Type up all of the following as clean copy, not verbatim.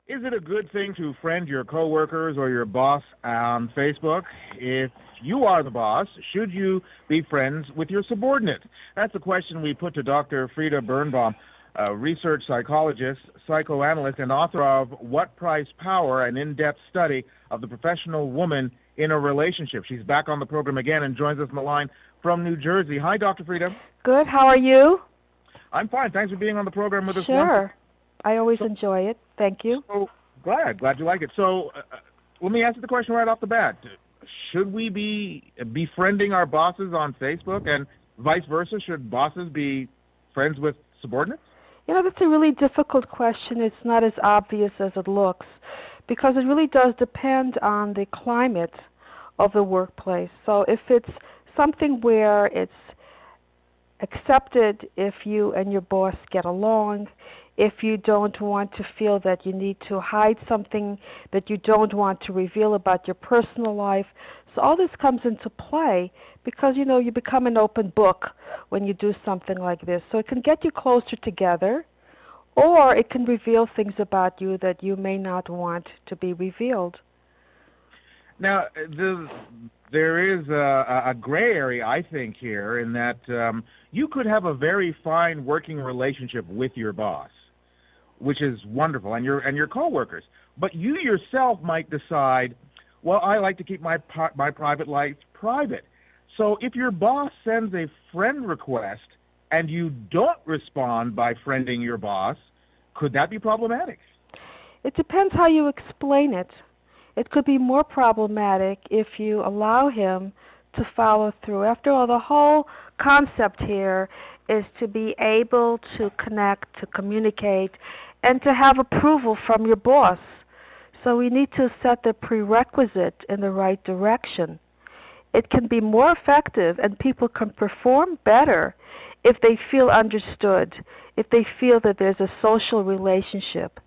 Is it a good thing to friend your coworkers or your boss on Facebook? If you are the boss, should you be friends with your subordinate? That's a question we put to Dr. Frieda Birnbaum, a research psychologist, psychoanalyst, and author of What Price Power, an in-depth study of the professional woman in a relationship. She's back on the program again and joins us on the line from New Jersey. Hi, Dr. Frieda. Good. How are you? I'm fine. Thanks for being on the program with us. Sure. I always enjoy it. Thank you. So, glad you like it. So let me answer the question right off the bat. Should we be befriending our bosses on Facebook, and vice versa? Should bosses be friends with subordinates? You know, that's a really difficult question. It's not as obvious as it looks, because it really does depend on the climate of the workplace. So if it's something where it's accepted if you and your boss get along, if you don't want to feel that you need to hide something that you don't want to reveal about your personal life. So all this comes into play because, you know, you become an open book when you do something like this. So it can get you closer together, or it can reveal things about you that you may not want to be revealed. Now, there is a gray area, I think, here in that you could have a very fine working relationship with your boss, which is wonderful, and your coworkers. But you yourself might decide, well, I like to keep my private life private. So if your boss sends a friend request and you don't respond by friending your boss, could that be problematic? It depends how you explain it. It could be more problematic if you allow him to follow through. After all, the whole concept here is to be able to connect, to communicate, and to have approval from your boss. So we need to set the prerequisite in the right direction. It can be more effective and people can perform better if they feel understood, if they feel that there's a social relationship.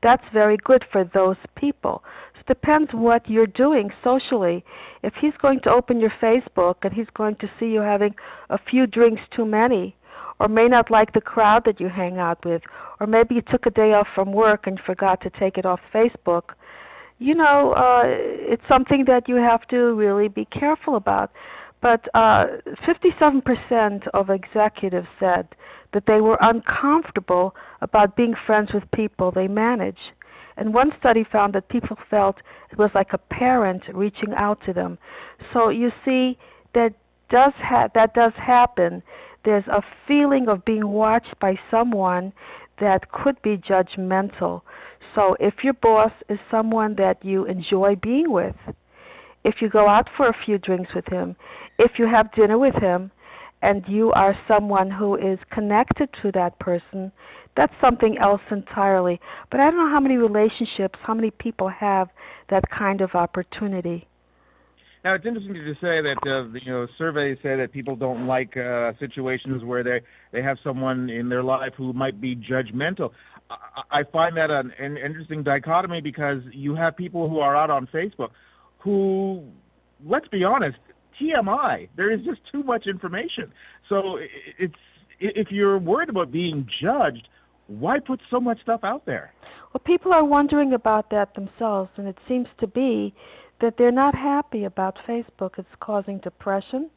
That's very good for those people. So it depends what you're doing socially. If he's going to open your Facebook and he's going to see you having a few drinks too many, or may not like the crowd that you hang out with, or maybe you took a day off from work and forgot to take it off Facebook, you know, it's something that you have to really be careful about. But 57% of executives said that they were uncomfortable about being friends with people they manage. And one study found that people felt it was like a parent reaching out to them. So you see, that does happen. There's a feeling of being watched by someone that could be judgmental. So if your boss is someone that you enjoy being with, if you go out for a few drinks with him, if you have dinner with him, and you are someone who is connected to that person, that's something else entirely. But I don't know how many relationships, how many people have that kind of opportunity. Now, it's interesting to say that surveys say that people don't like situations where they have someone in their life who might be judgmental. I find that an interesting dichotomy because you have people who are out on Facebook who, let's be honest, TMI. There is just too much information. So if you're worried about being judged, why put so much stuff out there? Well, people are wondering about that themselves, and it seems to be that they're not happy about Facebook. It's causing depression,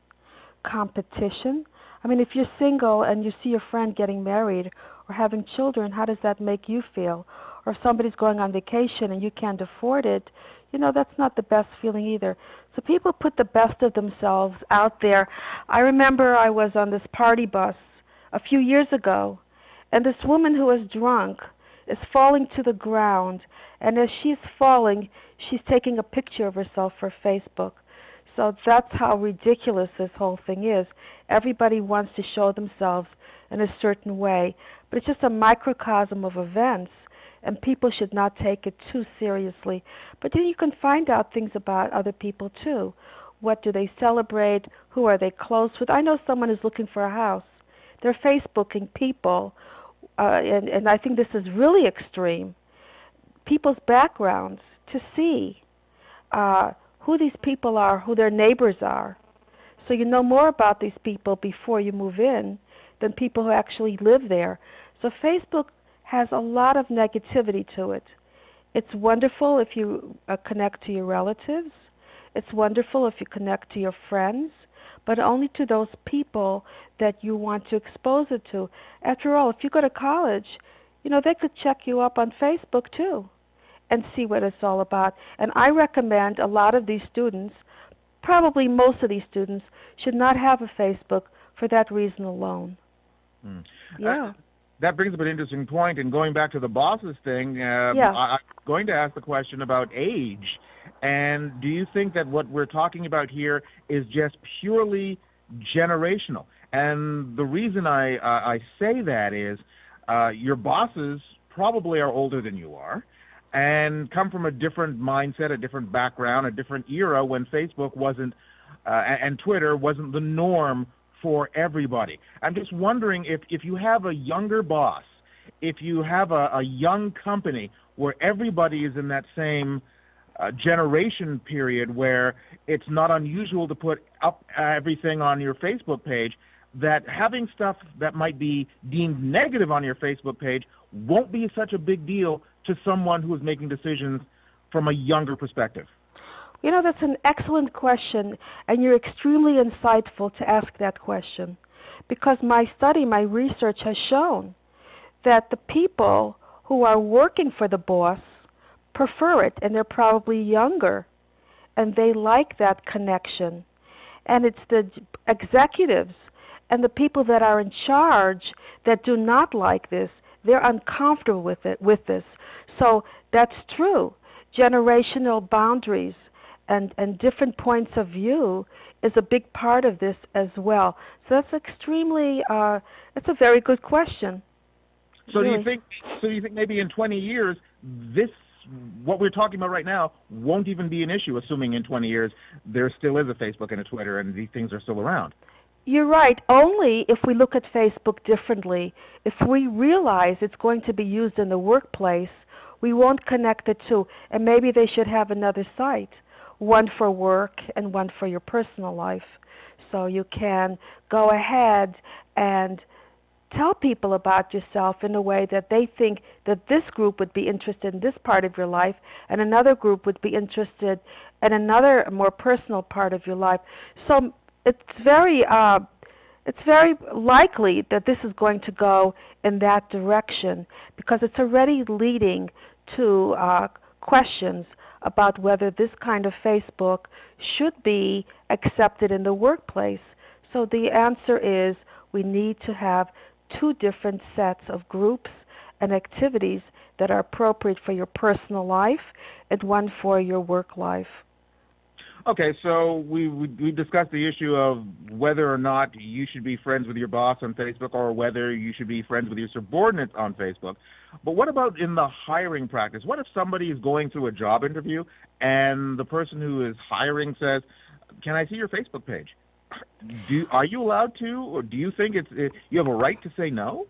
competition. I mean, if you're single and you see your friend getting married or having children, how does that make you feel? Or if somebody's going on vacation and you can't afford it, you know, that's not the best feeling either. So people put the best of themselves out there. I remember I was on this party bus a few years ago, and this woman who was drunk is falling to the ground, and as she's falling, she's taking a picture of herself for Facebook. So that's how ridiculous this whole thing is. Everybody wants to show themselves in a certain way, but it's just a microcosm of events, and people should not take it too seriously. But then you can find out things about other people too. What do they celebrate? Who are they close with? I know someone who's looking for a house. They're Facebooking people, and I think this is really extreme, people's backgrounds to see who these people are, who their neighbors are. So you know more about these people before you move in than people who actually live there. So Facebook has a lot of negativity to it. It's wonderful if you connect to your relatives. It's wonderful if you connect to your friends, but only to those people that you want to expose it to. After all, if you go to college, they could check you up on Facebook too and see what it's all about. And I recommend a lot of these students, probably most of these students, should not have a Facebook for that reason alone. Hmm. Yeah. That brings up an interesting point, and going back to the bosses thing, Yeah. I'm going to ask the question about age. And do you think that what we're talking about here is just purely generational? And the reason I say that is your bosses probably are older than you are and come from a different mindset, a different background, a different era when Facebook wasn't and Twitter wasn't the norm for everybody. I'm just wondering if you have a younger boss, if you have a young company where everybody is in that same generation period where it's not unusual to put up everything on your Facebook page, that having stuff that might be deemed negative on your Facebook page won't be such a big deal to someone who is making decisions from a younger perspective. That's an excellent question, and you're extremely insightful to ask that question. Because my study, my research has shown that the people who are working for the boss prefer it, and they're probably younger, and they like that connection. And it's the executives and the people that are in charge that do not like this. They're uncomfortable with this. So that's true. Generational boundaries and different points of view is a big part of this as well. So that's that's a very good question. So Really. do you think maybe in 20 years this what we're talking about right now won't even be an issue, assuming in 20 years there still is a Facebook and a Twitter and these things are still around? You're right. Only if we look at Facebook differently. If we realize it's going to be used in the workplace, we won't connect the two. And maybe they should have another site, one for work and one for your personal life. So you can go ahead and tell people about yourself in a way that they think that this group would be interested in this part of your life and another group would be interested in another more personal part of your life. So it's very likely that this is going to go in that direction because it's already leading to questions about whether this kind of Facebook should be accepted in the workplace. So the answer is we need to have two different sets of groups and activities that are appropriate for your personal life and one for your work life. Okay, so we discussed the issue of whether or not you should be friends with your boss on Facebook or whether you should be friends with your subordinates on Facebook. But what about in the hiring practice? What if somebody is going through a job interview and the person who is hiring says, "Can I see your Facebook page?" Are you allowed to, or do you think you have a right to say no?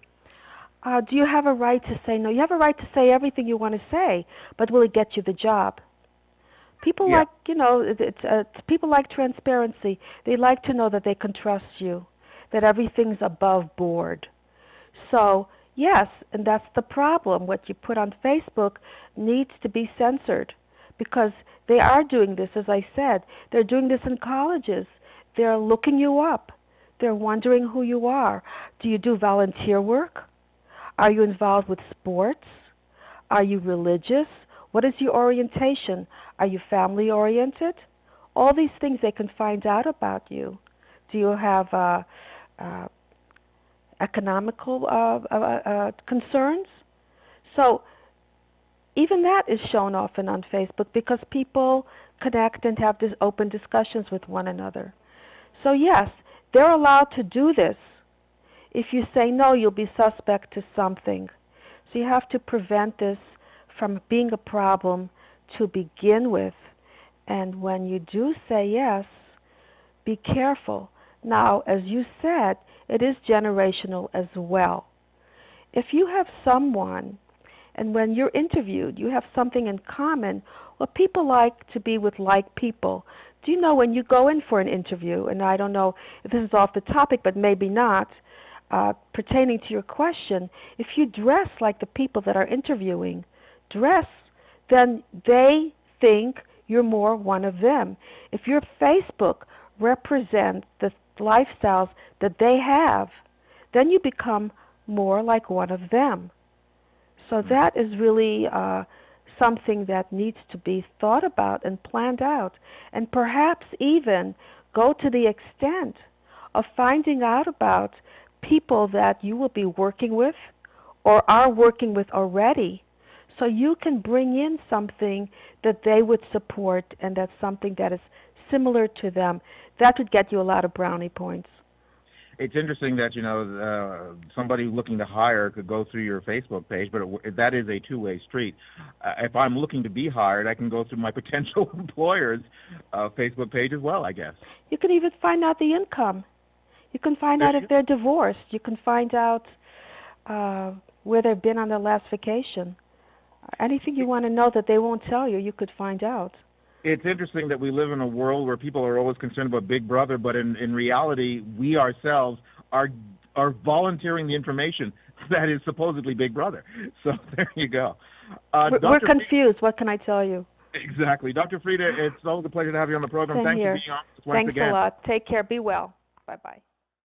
Do you have a right to say no? You have a right to say everything you want to say, but will it get you the job? People Yeah. like, people like transparency. They like to know that they can trust you, that everything's above board. So, yes, and that's the problem. What you put on Facebook needs to be censored because they are doing this, as I said. They're doing this in colleges. They're looking you up. They're wondering who you are. Do you do volunteer work? Are you involved with sports? Are you religious? What is your orientation? Are you family oriented? All these things they can find out about you. Do you have economical concerns? So even that is shown often on Facebook because people connect and have these open discussions with one another. So yes, they're allowed to do this. If you say no, you'll be suspect to something. So you have to prevent this from being a problem to begin with. And when you do say yes, be careful. Now, as you said, it is generational as well. If you have someone, and when you're interviewed, you have something in common, well, people like to be with like people. Do you know when you go in for an interview, and I don't know if this is off the topic, but maybe not, pertaining to your question, if you dress like the people that are interviewing, dress then they think you're more one of them. If your Facebook represents the lifestyles that they have, then you become more like one of them. So that is really something that needs to be thought about and planned out, and perhaps even go to the extent of finding out about people that you will be working with or are working with already, so you can bring in something that they would support and that's something that is similar to them. That would get you a lot of brownie points. It's interesting that somebody looking to hire could go through your Facebook page, but that is a two-way street. If I'm looking to be hired, I can go through my potential employer's Facebook page as well, I guess. You can even find out the income. You can find out if they're divorced. You can find out where they've been on their last vacation. Anything you want to know that they won't tell you, you could find out. It's interesting that we live in a world where people are always concerned about Big Brother, but in reality, we ourselves are volunteering the information that is supposedly Big Brother. So there you go. We're confused. What can I tell you? Exactly. Dr. Frieda, it's always a pleasure to have you on the program. Same Thanks here. for being on once again. Thanks a lot. Take care. Be well. Bye-bye.